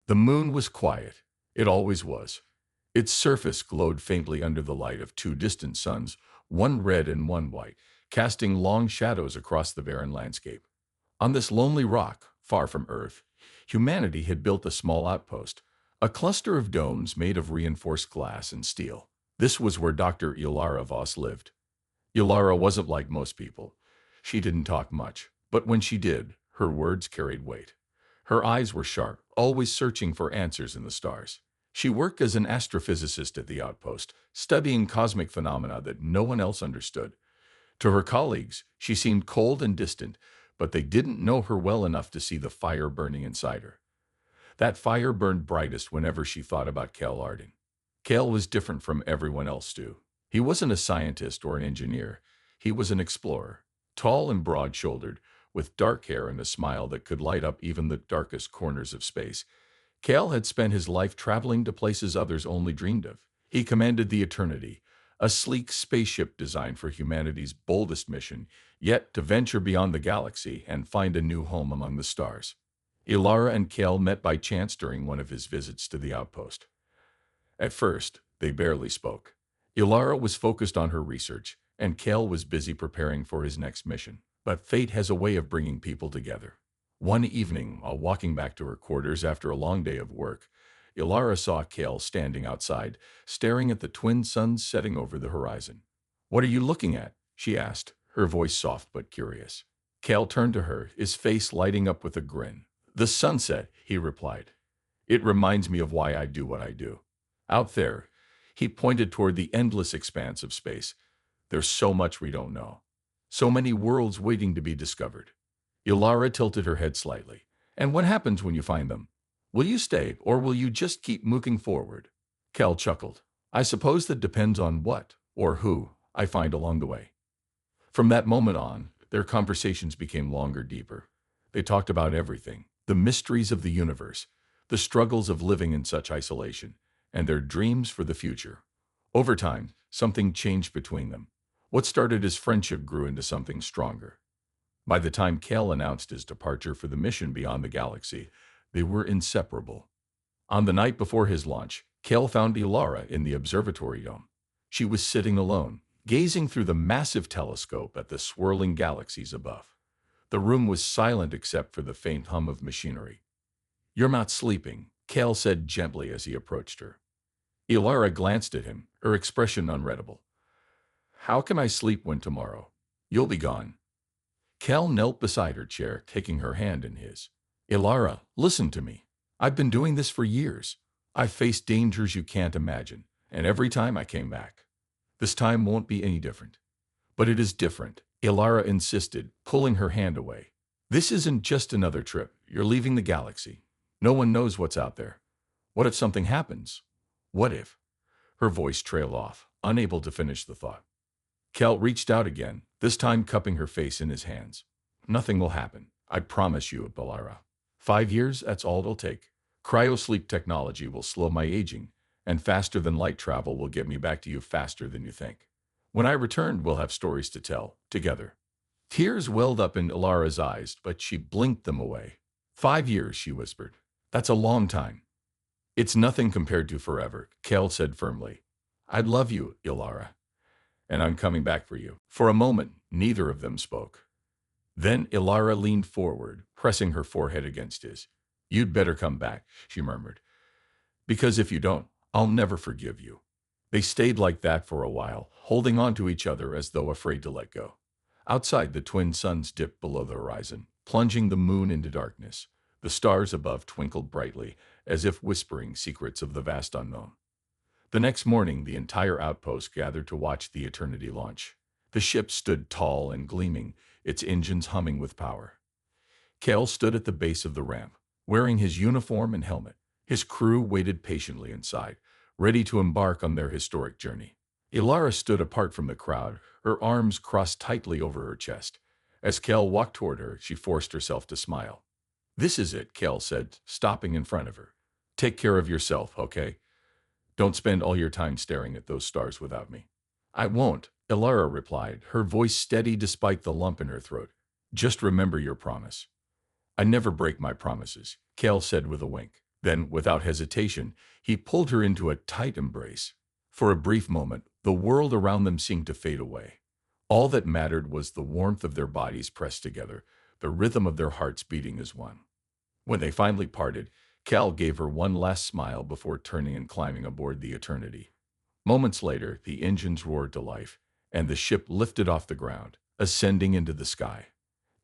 The moon was quiet. It always was. Its surface glowed faintly under the light of two distant suns, one red and one white, casting long shadows across the barren landscape. On this lonely rock, far from Earth, humanity had built a small outpost, a cluster of domes made of reinforced glass and steel. This was where Dr. Ilara Voss lived. Ilara wasn't like most people. She didn't talk much, but when she did, her words carried weight. Her eyes were sharp, always searching for answers in the stars. She worked as an astrophysicist at the outpost, studying cosmic phenomena that no one else understood. To her colleagues, she seemed cold and distant, but they didn't know her well enough to see the fire burning inside her. That fire burned brightest whenever she thought about Kel Arden. Kel was different from everyone else, Stu. He wasn't a scientist or an engineer. He was an explorer, tall and broad-shouldered, with dark hair and a smile that could light up even the darkest corners of space. Kel had spent his life traveling to places others only dreamed of. He commanded the Eternity, a sleek spaceship designed for humanity's boldest mission, yet to venture beyond the galaxy and find a new home among the stars. Ilara and Kel met by chance during one of his visits to the outpost. At first, they barely spoke. Ilara was focused on her research, and Kel was busy preparing for his next mission. But fate has a way of bringing people together. One evening, while walking back to her quarters after a long day of work, Ilara saw Kel standing outside, staring at the twin suns setting over the horizon. "What are you looking at?" she asked, her voice soft but curious. Kel turned to her, his face lighting up with a grin. "The sunset," he replied. "It reminds me of why I do what I do. Out there," he pointed toward the endless expanse of space, "there's so much we don't know. So many worlds waiting to be discovered." Ilara tilted her head slightly. "And what happens when you find them? Will you stay, or will you just keep moving forward?" Kel chuckled. "I suppose that depends on what, or who, I find along the way." From that moment on, their conversations became longer, deeper. They talked about everything, the mysteries of the universe, the struggles of living in such isolation, and their dreams for the future. Over time, something changed between them. What started as friendship grew into something stronger. By the time Kel announced his departure for the mission beyond the galaxy, they were inseparable. On the night before his launch, Kel found Ilara in the observatory dome. She was sitting alone, gazing through the massive telescope at the swirling galaxies above. The room was silent except for the faint hum of machinery. "You're not sleeping," Kel said gently as he approached her. Ilara glanced at him, her expression unreadable. "How can I sleep when tomorrow? You'll be gone." Kel knelt beside her chair, taking her hand in his. "Ilara, listen to me. I've been doing this for years. I've faced dangers you can't imagine, and every time I came back. This time won't be any different." "But it is different," Ilara insisted, pulling her hand away. "This isn't just another trip. You're leaving the galaxy. No one knows what's out there. What if something happens? What if?" Her voice trailed off, unable to finish the thought. Kel reached out again, this time cupping her face in his hands. "Nothing will happen. I promise you, Ilara. 5 years, that's all it'll take. Cryosleep technology will slow my aging, and faster than light travel will get me back to you faster than you think. When I return, we'll have stories to tell, together." Tears welled up in Ilara's eyes, but she blinked them away. "5 years," she whispered. "That's a long time." "It's nothing compared to forever," Kel said firmly. "I love you, Ilara, and I'm coming back for you." For a moment, neither of them spoke. Then Ilara leaned forward, pressing her forehead against his. "You'd better come back," she murmured. "Because if you don't, I'll never forgive you." They stayed like that for a while, holding on to each other as though afraid to let go. Outside, the twin suns dipped below the horizon, plunging the moon into darkness. The stars above twinkled brightly, as if whispering secrets of the vast unknown. The next morning, the entire outpost gathered to watch the Eternity launch. The ship stood tall and gleaming, its engines humming with power. Kel stood at the base of the ramp, wearing his uniform and helmet. His crew waited patiently inside, ready to embark on their historic journey. Ilara stood apart from the crowd, her arms crossed tightly over her chest. As Kel walked toward her, she forced herself to smile. "This is it," Kel said, stopping in front of her. "Take care of yourself, okay? Don't spend all your time staring at those stars without me." "I won't," Ilara replied, her voice steady despite the lump in her throat. "Just remember your promise." "I never break my promises," Kel said with a wink. Then, without hesitation, he pulled her into a tight embrace. For a brief moment, the world around them seemed to fade away. All that mattered was the warmth of their bodies pressed together, the rhythm of their hearts beating as one. When they finally parted, Cal gave her one last smile before turning and climbing aboard the Eternity. Moments later, the engines roared to life, and the ship lifted off the ground, ascending into the sky.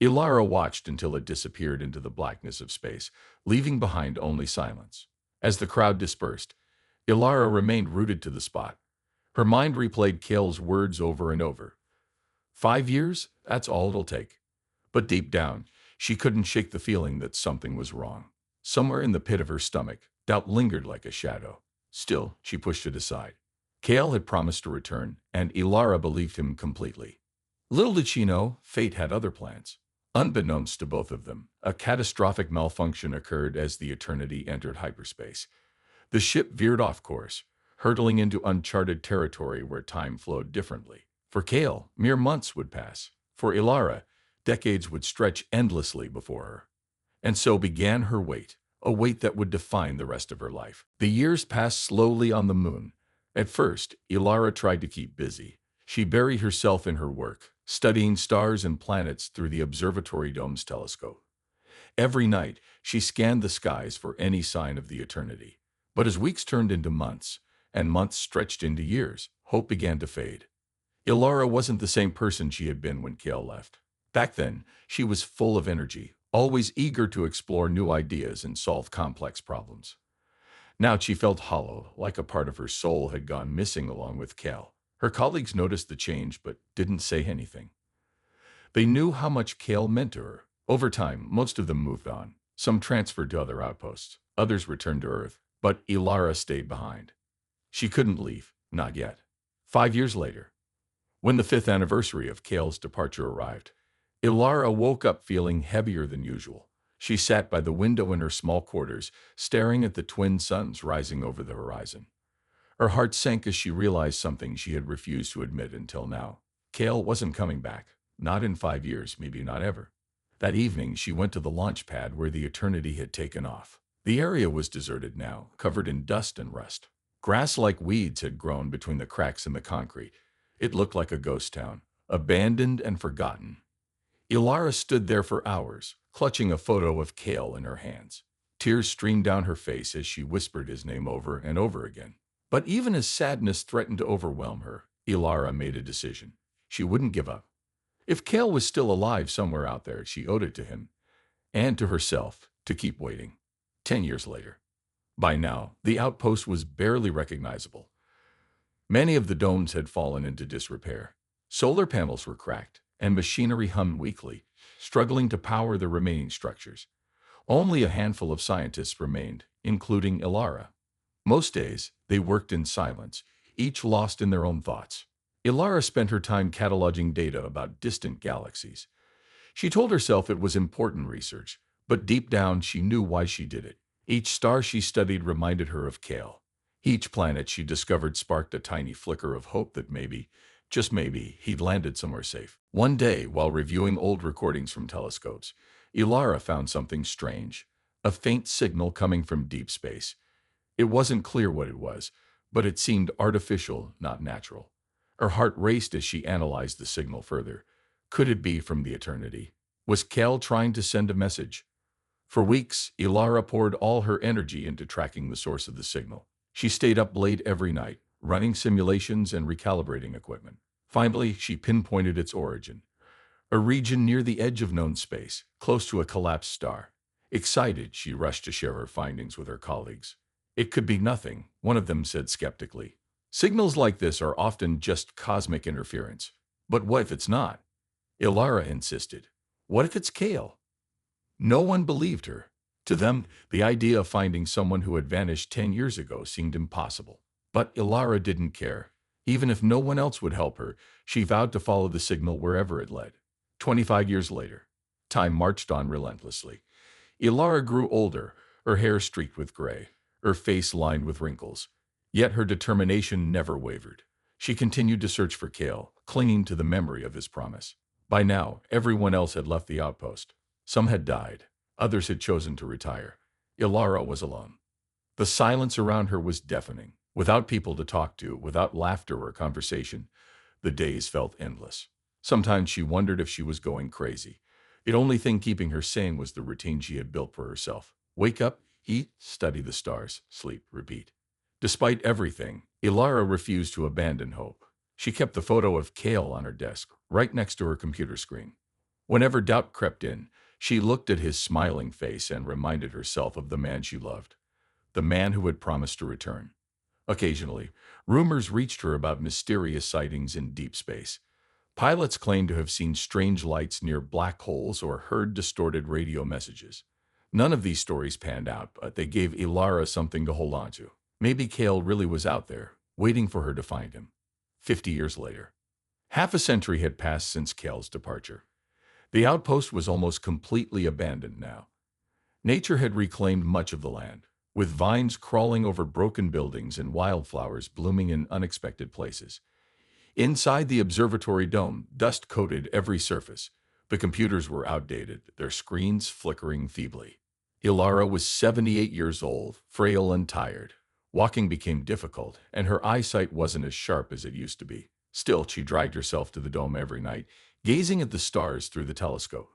Ilara watched until it disappeared into the blackness of space, leaving behind only silence. As the crowd dispersed, Ilara remained rooted to the spot. Her mind replayed Kale's words over and over. 5 years? That's all it'll take. But deep down, she couldn't shake the feeling that something was wrong. Somewhere in the pit of her stomach, doubt lingered like a shadow. Still, she pushed it aside. Kale had promised to return, and Ilara believed him completely. Little did she know, fate had other plans. Unbeknownst to both of them, a catastrophic malfunction occurred as the Eternity entered hyperspace. The ship veered off course, hurtling into uncharted territory where time flowed differently. For Kale, mere months would pass. For Ilara, decades would stretch endlessly before her. And so began her wait, a wait that would define the rest of her life. The years passed slowly on the moon. At first, Ilara tried to keep busy. She buried herself in her work, studying stars and planets through the observatory dome's telescope. Every night, she scanned the skies for any sign of the Eternity. But as weeks turned into months, and months stretched into years, hope began to fade. Ilara wasn't the same person she had been when Kale left. Back then, she was full of energy, always eager to explore new ideas and solve complex problems. Now she felt hollow, like a part of her soul had gone missing along with Kale. Her colleagues noticed the change but didn't say anything. They knew how much Kale meant to her. Over time, most of them moved on. Some transferred to other outposts, others returned to Earth, but Ilara stayed behind. She couldn't leave, not yet. 5 years later, when the 5th anniversary of Kale's departure arrived, Ilara woke up feeling heavier than usual. She sat by the window in her small quarters, staring at the twin suns rising over the horizon. Her heart sank as she realized something she had refused to admit until now. Kale wasn't coming back. Not in 5 years, maybe not ever. That evening, she went to the launch pad where the Eternity had taken off. The area was deserted now, covered in dust and rust. Grass-like weeds had grown between the cracks in the concrete. It looked like a ghost town, abandoned and forgotten. Ilara stood there for hours, clutching a photo of Kale in her hands. Tears streamed down her face as she whispered his name over and over again. But even as sadness threatened to overwhelm her, Ilara made a decision. She wouldn't give up. If Kale was still alive somewhere out there, she owed it to him, and to herself, to keep waiting. 10 years later. By now, the outpost was barely recognizable. Many of the domes had fallen into disrepair. Solar panels were cracked, and machinery hummed weakly, struggling to power the remaining structures. Only a handful of scientists remained, including Ilara. Most days, they worked in silence, each lost in their own thoughts. Ilara spent her time cataloging data about distant galaxies. She told herself it was important research, but deep down she knew why she did it. Each star she studied reminded her of Kale. Each planet she discovered sparked a tiny flicker of hope that maybe, just maybe, he'd landed somewhere safe. One day, while reviewing old recordings from telescopes, Ilara found something strange, a faint signal coming from deep space. It wasn't clear what it was, but it seemed artificial, not natural. Her heart raced as she analyzed the signal further. Could it be from the Eternity? Was Kale trying to send a message? For weeks, Ilara poured all her energy into tracking the source of the signal. She stayed up late every night, running simulations and recalibrating equipment. Finally, she pinpointed its origin. A region near the edge of known space, close to a collapsed star. Excited, she rushed to share her findings with her colleagues. It could be nothing, one of them said skeptically. Signals like this are often just cosmic interference. But what if it's not? Ilara insisted. What if it's Kale? No one believed her. To them, the idea of finding someone who had vanished 10 years ago seemed impossible. But Ilara didn't care. Even if no one else would help her, she vowed to follow the signal wherever it led. 25 years later, time marched on relentlessly. Ilara grew older, her hair streaked with gray, her face lined with wrinkles. Yet her determination never wavered. She continued to search for Kale, clinging to the memory of his promise. By now, everyone else had left the outpost. Some had died. Others had chosen to retire. Ilara was alone. The silence around her was deafening. Without people to talk to, without laughter or conversation, the days felt endless. Sometimes she wondered if she was going crazy. The only thing keeping her sane was the routine she had built for herself. Wake up, eat, study the stars, sleep, repeat. Despite everything, Ilara refused to abandon hope. She kept the photo of Kale on her desk, right next to her computer screen. Whenever doubt crept in, she looked at his smiling face and reminded herself of the man she loved, the man who had promised to return. Occasionally, rumors reached her about mysterious sightings in deep space. Pilots claimed to have seen strange lights near black holes or heard distorted radio messages. None of these stories panned out, but they gave Ilara something to hold on to. Maybe Kale really was out there, waiting for her to find him. 50 years later. Half a century had passed since Kale's departure. The outpost was almost completely abandoned now. Nature had reclaimed much of the land, with vines crawling over broken buildings and wildflowers blooming in unexpected places. Inside the observatory dome, dust coated every surface. The computers were outdated, their screens flickering feebly. Ilara was 78 years old, frail and tired. Walking became difficult, and her eyesight wasn't as sharp as it used to be. Still, she dragged herself to the dome every night, gazing at the stars through the telescope.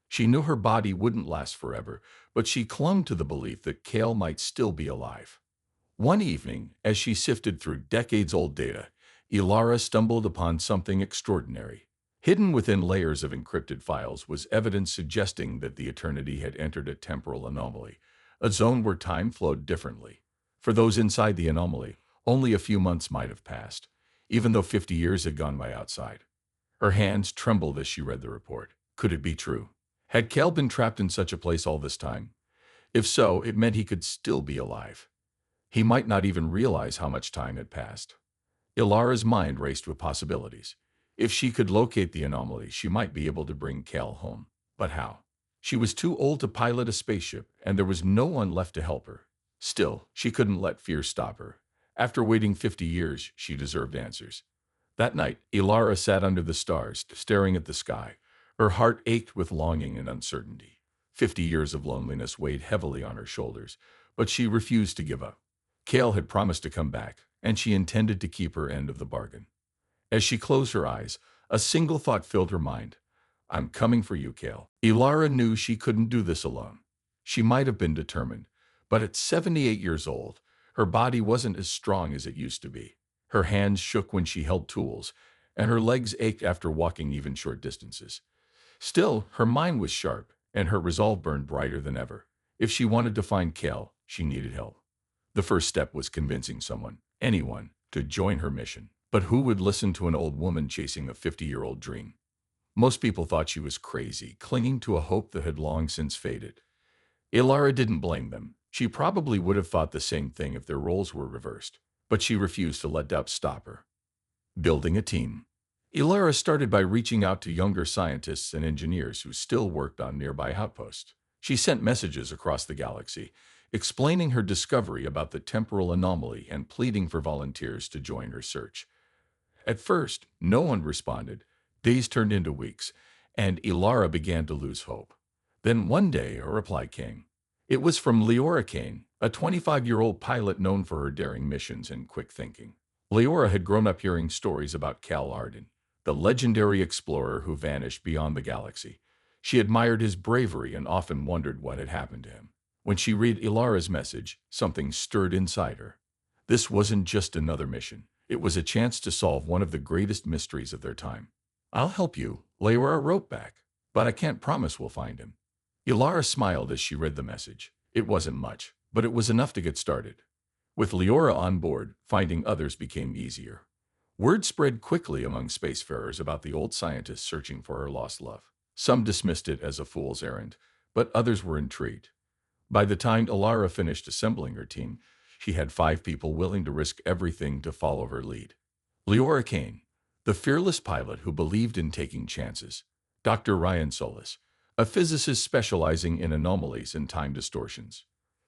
She knew her body wouldn't last forever, but she clung to the belief that Kale might still be alive. One evening, as she sifted through decades-old data, Ilara stumbled upon something extraordinary. Hidden within layers of encrypted files was evidence suggesting that the eternity had entered a temporal anomaly, a zone where time flowed differently. For those inside the anomaly, only a few months might have passed, even though 50 years had gone by outside. Her hands trembled as she read the report. Could it be true? Had Kel been trapped in such a place all this time? If so, it meant he could still be alive. He might not even realize how much time had passed. Ilara's mind raced with possibilities. If she could locate the anomaly, she might be able to bring Kel home. But how? She was too old to pilot a spaceship, and there was no one left to help her. Still, she couldn't let fear stop her. After waiting 50 years, she deserved answers. That night, Ilara sat under the stars, staring at the sky. Her heart ached with longing and uncertainty. 50 years of loneliness weighed heavily on her shoulders, but she refused to give up. Kale had promised to come back, and she intended to keep her end of the bargain. As she closed her eyes, a single thought filled her mind. I'm coming for you, Kale. Ilara knew she couldn't do this alone. She might have been determined, but at 78 years old, her body wasn't as strong as it used to be. Her hands shook when she held tools, and her legs ached after walking even short distances. Still, her mind was sharp, and her resolve burned brighter than ever. If she wanted to find Kale, she needed help. The first step was convincing someone, anyone, to join her mission. But who would listen to an old woman chasing a 50-year-old dream? Most people thought she was crazy, clinging to a hope that had long since faded. Ilara didn't blame them. She probably would have thought the same thing if their roles were reversed. But she refused to let doubt stop her. Building a team. Ilara started by reaching out to younger scientists and engineers who still worked on nearby outposts. She sent messages across the galaxy, explaining her discovery about the temporal anomaly and pleading for volunteers to join her search. At first, no one responded. Days turned into weeks, and Ilara began to lose hope. Then one day, a reply came. It was from Leora Kane, a 25-year-old pilot known for her daring missions and quick thinking. Leora had grown up hearing stories about Cal Arden, the legendary explorer who vanished beyond the galaxy. She admired his bravery and often wondered what had happened to him. When she read Ilara's message, something stirred inside her. This wasn't just another mission. It was a chance to solve one of the greatest mysteries of their time. I'll help you, Leora wrote back, but I can't promise we'll find him. Ilara smiled as she read the message. It wasn't much, but it was enough to get started. With Leora on board, finding others became easier. Word spread quickly among spacefarers about the old scientist searching for her lost love. Some dismissed it as a fool's errand, but others were intrigued. By the time Ilara finished assembling her team, she had 5 people willing to risk everything to follow her lead. Leora Kane, the fearless pilot who believed in taking chances. Dr. Ryan Solis, a physicist specializing in anomalies and time distortions.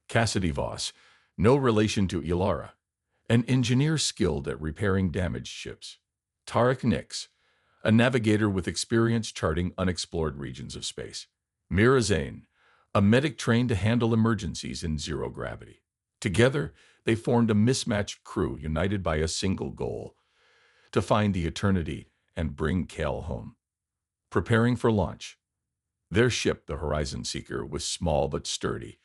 Cassidy Voss, no relation to Ilara, an engineer skilled at repairing damaged ships. Tarek Nix, a navigator with experience charting unexplored regions of space. Mira Zain, a medic trained to handle emergencies in zero gravity. Together, they formed a mismatched crew united by a single goal: to find the Eternity and bring Kale home. Preparing for launch. Their ship, the Horizon Seeker, was small but sturdy.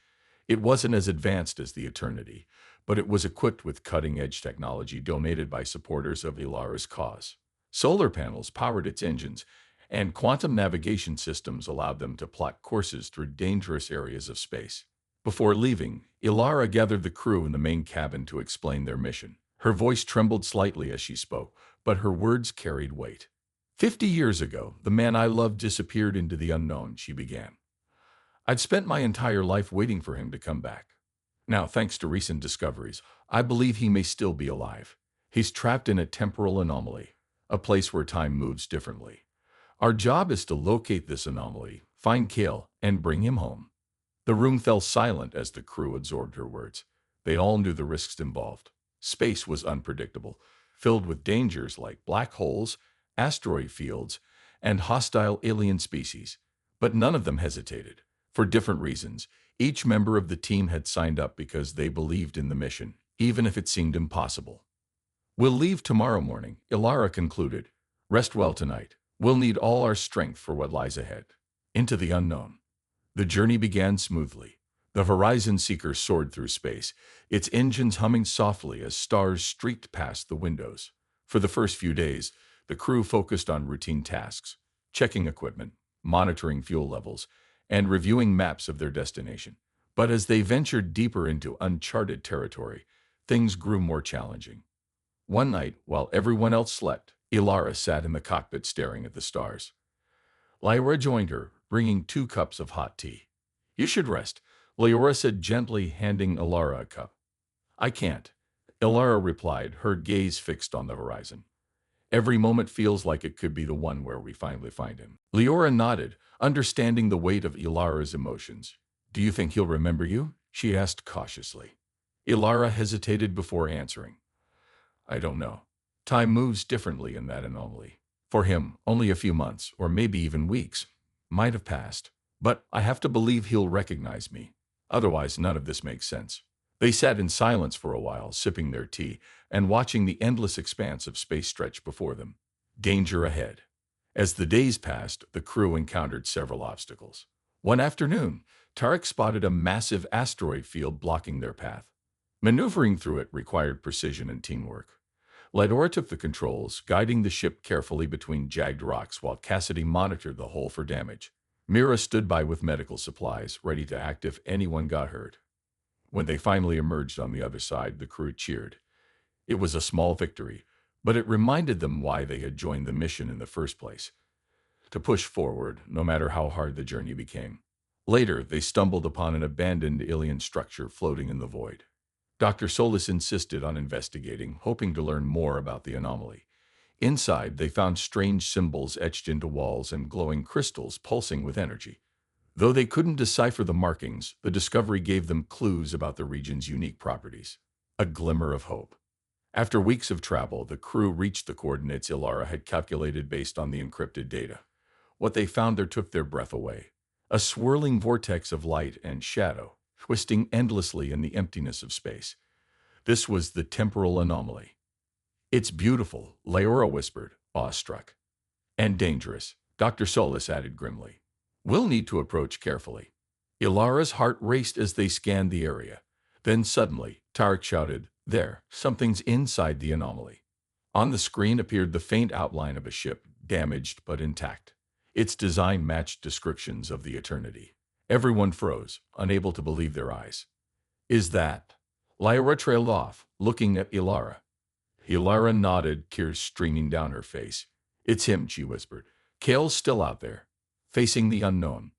It wasn't as advanced as the Eternity, but it was equipped with cutting-edge technology donated by supporters of Ilara's cause. Solar panels powered its engines, and quantum navigation systems allowed them to plot courses through dangerous areas of space. Before leaving, Ilara gathered the crew in the main cabin to explain their mission. Her voice trembled slightly as she spoke, but her words carried weight. 50 years ago, the man I loved disappeared into the unknown, she began. I'd spent my entire life waiting for him to come back. Now, thanks to recent discoveries, I believe he may still be alive. He's trapped in a temporal anomaly, a place where time moves differently. Our job is to locate this anomaly, find Kale, and bring him home. The room fell silent as the crew absorbed her words. They all knew the risks involved. Space was unpredictable, filled with dangers like black holes, asteroid fields, and hostile alien species. But none of them hesitated. For different reasons, each member of the team had signed up because they believed in the mission, even if it seemed impossible. We'll leave tomorrow morning, Ilara concluded. Rest well tonight. We'll need all our strength for what lies ahead. Into the unknown. The journey began smoothly. The Horizon Seeker soared through space, its engines humming softly as stars streaked past the windows. For the first few days, the crew focused on routine tasks, checking equipment, monitoring fuel levels, and reviewing maps of their destination. But as they ventured deeper into uncharted territory, things grew more challenging. One night, while everyone else slept, Ilara sat in the cockpit staring at the stars. Lyra joined her, bringing 2 cups of hot tea. You should rest, Lyra said gently, handing Ilara a cup. I can't, Ilara replied, her gaze fixed on the horizon. Every moment feels like it could be the one where we finally find him. Leora nodded, understanding the weight of Ilara's emotions. Do you think he'll remember you? She asked cautiously. Ilara hesitated before answering. I don't know. Time moves differently in that anomaly. For him, only a few months, or maybe even weeks, might have passed. But I have to believe he'll recognize me. Otherwise, none of this makes sense. They sat in silence for a while, sipping their tea and watching the endless expanse of space stretch before them. Danger ahead. As the days passed, the crew encountered several obstacles. One afternoon, Tarek spotted a massive asteroid field blocking their path. Maneuvering through it required precision and teamwork. Lydora took the controls, guiding the ship carefully between jagged rocks while Cassidy monitored the hole for damage. Mira stood by with medical supplies, ready to act if anyone got hurt. When they finally emerged on the other side, the crew cheered. It was a small victory, but it reminded them why they had joined the mission in the first place: to push forward, no matter how hard the journey became. Later, they stumbled upon an abandoned alien structure floating in the void. Dr. Solis insisted on investigating, hoping to learn more about the anomaly. Inside, they found strange symbols etched into walls and glowing crystals pulsing with energy. Though they couldn't decipher the markings, the discovery gave them clues about the region's unique properties. A glimmer of hope. After weeks of travel, the crew reached the coordinates Ilara had calculated based on the encrypted data. What they found there took their breath away. A swirling vortex of light and shadow, twisting endlessly in the emptiness of space. This was the temporal anomaly. It's beautiful, Leora whispered, awestruck. And dangerous, Dr. Solis added grimly. We'll need to approach carefully. Ilara's heart raced as they scanned the area. Then suddenly, Tarek shouted, There, something's inside the anomaly. On the screen appeared the faint outline of a ship, damaged but intact. Its design matched descriptions of the Eternity. Everyone froze, unable to believe their eyes. Is that? Lyra trailed off, looking at Ilara. Ilara nodded, tears streaming down her face. It's him, she whispered. Kale's still out there, facing the unknown.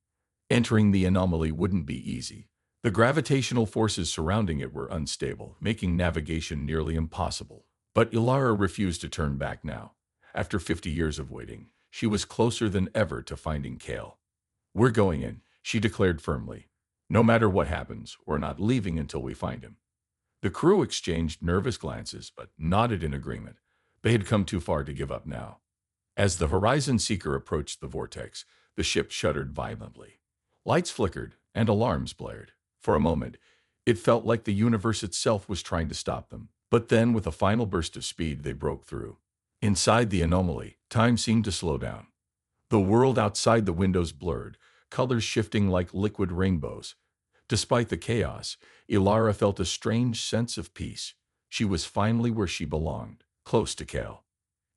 Entering the anomaly wouldn't be easy. The gravitational forces surrounding it were unstable, making navigation nearly impossible. But Ilara refused to turn back now. After 50 years of waiting, she was closer than ever to finding Kale. We're going in, she declared firmly. No matter what happens, we're not leaving until we find him. The crew exchanged nervous glances, but nodded in agreement. They had come too far to give up now. As the Horizon Seeker approached the vortex, the ship shuddered violently. Lights flickered, and alarms blared. For a moment, It felt like the universe itself was trying to stop them. But then, with a final burst of speed, they broke through. Inside the anomaly, time seemed to slow down. The world outside the windows blurred, colors shifting like liquid rainbows. Despite the chaos, Ilara felt a strange sense of peace. She was finally where she belonged, close to Cal.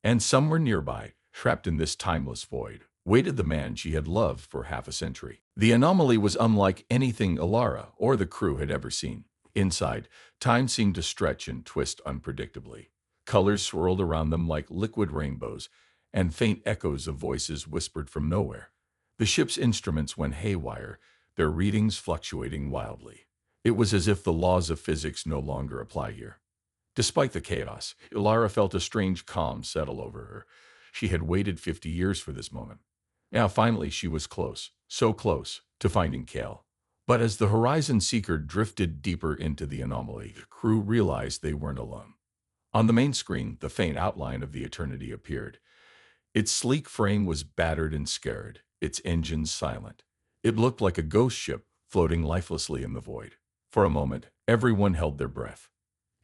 And somewhere nearby, trapped in this timeless void, waited the man she had loved for half a century. The anomaly was unlike anything Ilara or the crew had ever seen. Inside, time seemed to stretch and twist unpredictably. Colors swirled around them like liquid rainbows, and faint echoes of voices whispered from nowhere. The ship's instruments went haywire, their readings fluctuating wildly. It was as if the laws of physics no longer apply here. Despite the chaos, Ilara felt a strange calm settle over her. She had waited 50 years for this moment. Now finally she was close, so close, to finding Kale. But as the Horizon Seeker drifted deeper into the anomaly, the crew realized they weren't alone. On the main screen, the faint outline of the Eternity appeared. Its sleek frame was battered and scarred, its engines silent. It looked like a ghost ship floating lifelessly in the void. For a moment, everyone held their breath.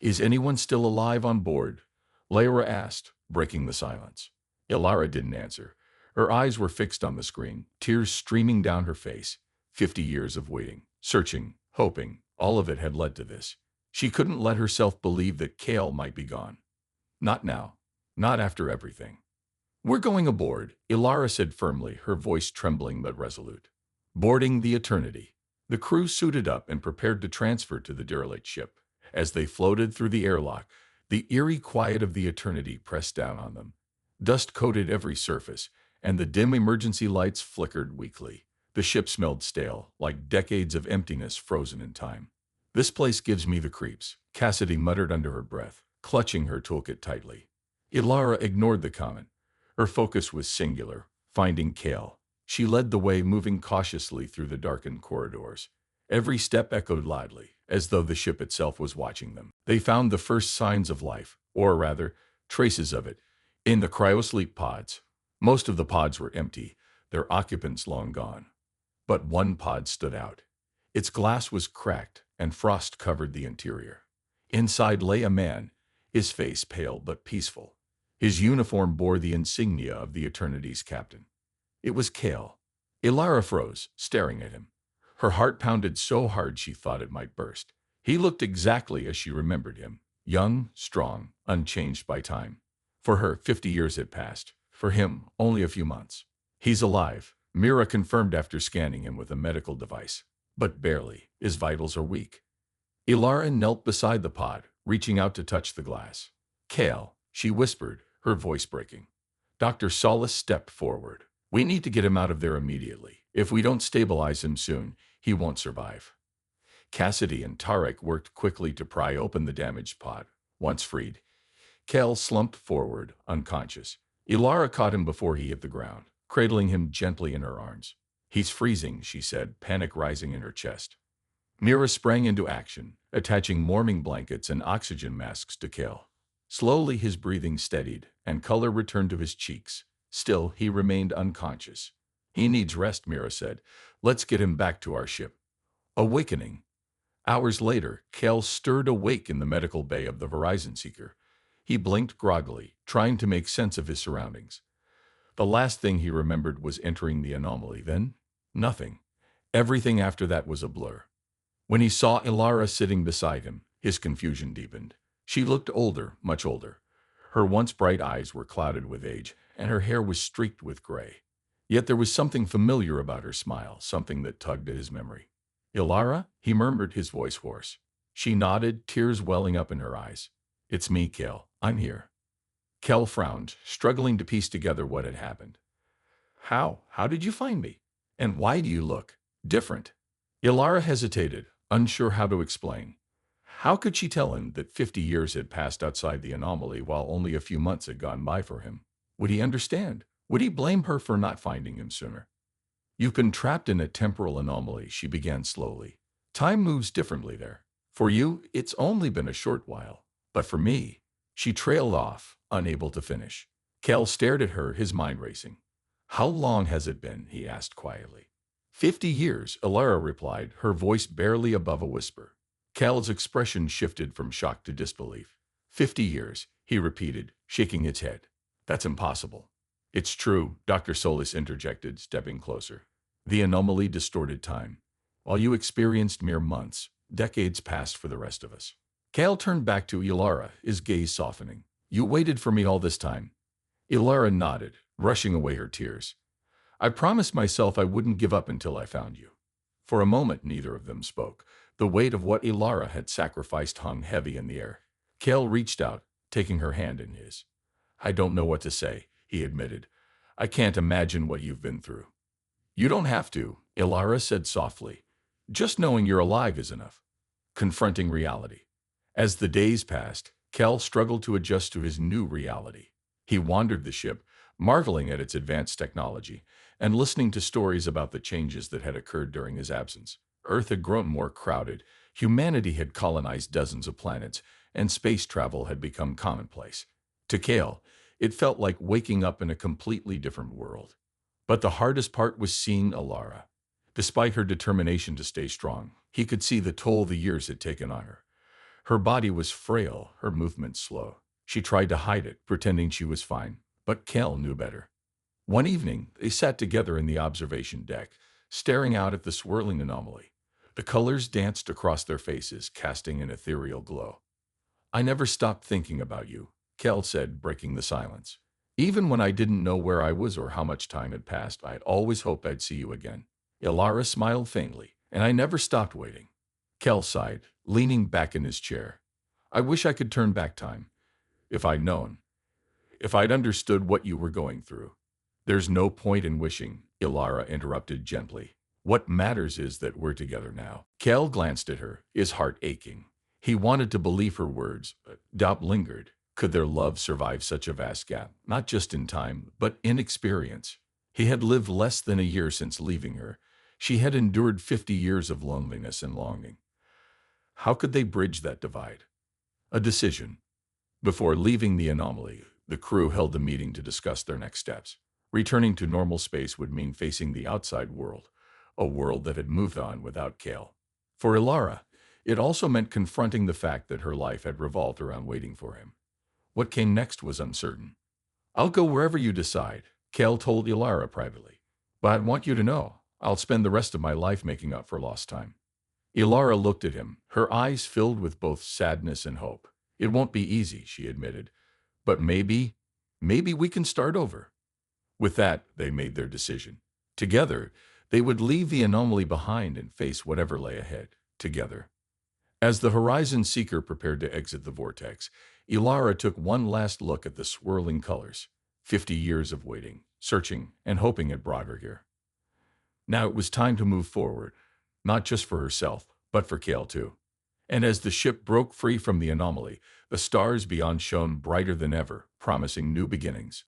"Is anyone still alive on board?" Lyra asked, breaking the silence. Ilara didn't answer. Her eyes were fixed on the screen, tears streaming down her face. 50 years of waiting, searching, hoping, all of it had led to this. She couldn't let herself believe that Kale might be gone. Not now. Not after everything. "We're going aboard," Ilara said firmly, her voice trembling but resolute. Boarding the Eternity. The crew suited up and prepared to transfer to the derelict ship. As they floated through the airlock, the eerie quiet of the Eternity pressed down on them. Dust coated every surface, and the dim emergency lights flickered weakly. The ship smelled stale, like decades of emptiness frozen in time. "This place gives me the creeps," Cassidy muttered under her breath, clutching her toolkit tightly. Ilara ignored the comment. Her focus was singular, finding Kale. She led the way, moving cautiously through the darkened corridors. Every step echoed loudly, as though the ship itself was watching them. They found the first signs of life, or rather, traces of it, in the cryosleep pods. Most of the pods were empty, their occupants long gone. But one pod stood out. Its glass was cracked, and frost covered the interior. Inside lay a man, his face pale but peaceful. His uniform bore the insignia of the Eternity's captain. It was Kale. Ilara froze, staring at him. Her heart pounded so hard she thought it might burst. He looked exactly as she remembered him. Young, strong, unchanged by time. For her, 50 years had passed. For him, only a few months. "He's alive," Mira confirmed after scanning him with a medical device. "But barely. His vitals are weak." Ilara knelt beside the pod, reaching out to touch the glass. "Kale," she whispered, her voice breaking. Dr. Solis stepped forward. "We need to get him out of there immediately. If we don't stabilize him soon, he won't survive." Cassidy and Tarek worked quickly to pry open the damaged pod. Once freed, Kale slumped forward, unconscious. Ilara caught him before he hit the ground, cradling him gently in her arms. "He's freezing," she said, panic rising in her chest. Mira sprang into action, attaching warming blankets and oxygen masks to Kale. Slowly his breathing steadied, and color returned to his cheeks. Still, he remained unconscious. "He needs rest," Mira said. "Let's get him back to our ship." Awakening. Hours later, Kale stirred awake in the medical bay of the Horizon Seeker. He blinked groggily, trying to make sense of his surroundings. The last thing he remembered was entering the anomaly, then nothing. Everything after that was a blur. When he saw Ilara sitting beside him, his confusion deepened. She looked older, much older. Her once bright eyes were clouded with age, and her hair was streaked with gray. Yet there was something familiar about her smile, something that tugged at his memory. "Ilara?" he murmured, his voice hoarse. She nodded, tears welling up in her eyes. "It's me, Kel. I'm here." Kel frowned, struggling to piece together what had happened. How did you find me? And why do you look different?" Ilara hesitated, unsure how to explain. How could she tell him that 50 years had passed outside the anomaly while only a few months had gone by for him? Would he understand? Would he blame her for not finding him sooner? "You've been trapped in a temporal anomaly," she began slowly. "Time moves differently there. For you, it's only been a short while. But for me—" She trailed off, unable to finish. Kel stared at her, his mind racing. "How long has it been?" he asked quietly. 50 years, Ilara replied, her voice barely above a whisper. Cal's expression shifted from shock to disbelief. 50 years, he repeated, shaking his head. That's impossible. It's true, Dr. Solis interjected, stepping closer. The anomaly distorted time. While you experienced mere months, decades passed for the rest of us. Cal turned back to Ilara, his gaze softening. You waited for me all this time. Ilara nodded, brushing away her tears. I promised myself I wouldn't give up until I found you. For a moment, neither of them spoke. The weight of what Ilara had sacrificed hung heavy in the air. Cal reached out, taking her hand in his. I don't know what to say, he admitted. I can't imagine what you've been through. You don't have to, Ilara said softly. Just knowing you're alive is enough. Confronting reality. As the days passed, Cal struggled to adjust to his new reality. He wandered the ship, marveling at its advanced technology, and listening to stories about the changes that had occurred during his absence. Earth had grown more crowded, humanity had colonized dozens of planets, and space travel had become commonplace. To Cal, it felt like waking up in a completely different world. But the hardest part was seeing Ilara. Despite her determination to stay strong, he could see the toll the years had taken on her. Her body was frail, her movements slow. She tried to hide it, pretending she was fine, but Cal knew better. One evening, they sat together in the observation deck, staring out at the swirling anomaly. The colors danced across their faces, casting an ethereal glow. I never stopped thinking about you, Cal said, breaking the silence. Even when I didn't know where I was or how much time had passed, I'd always hoped I'd see you again. Ilara smiled faintly, and I never stopped waiting. Cal sighed, leaning back in his chair. I wish I could turn back time. If I'd known. If I'd understood what you were going through. There's no point in wishing, Ilara interrupted gently. What matters is that we're together now. Cal glanced at her, his heart aching. He wanted to believe her words, but doubt lingered. Could their love survive such a vast gap, not just in time, but in experience? He had lived less than a year since leaving her. She had endured 50 years of loneliness and longing. How could they bridge that divide? A decision. Before leaving the anomaly, the crew held a meeting to discuss their next steps. Returning to normal space would mean facing the outside world, a world that had moved on without Cal. For Ilara, it also meant confronting the fact that her life had revolved around waiting for him. What came next was uncertain. I'll go wherever you decide, Cal told Ilara privately. But I want you to know, I'll spend the rest of my life making up for lost time. Ilara looked at him, her eyes filled with both sadness and hope. It won't be easy, she admitted. But maybe we can start over. With that, they made their decision. Together, they would leave the anomaly behind and face whatever lay ahead, together. As the Horizon Seeker prepared to exit the vortex, Ilara took one last look at the swirling colors. 50 years of waiting, searching, and hoping had brought her here. Now it was time to move forward, not just for herself, but for Cal too. And as the ship broke free from the anomaly, the stars beyond shone brighter than ever, promising new beginnings.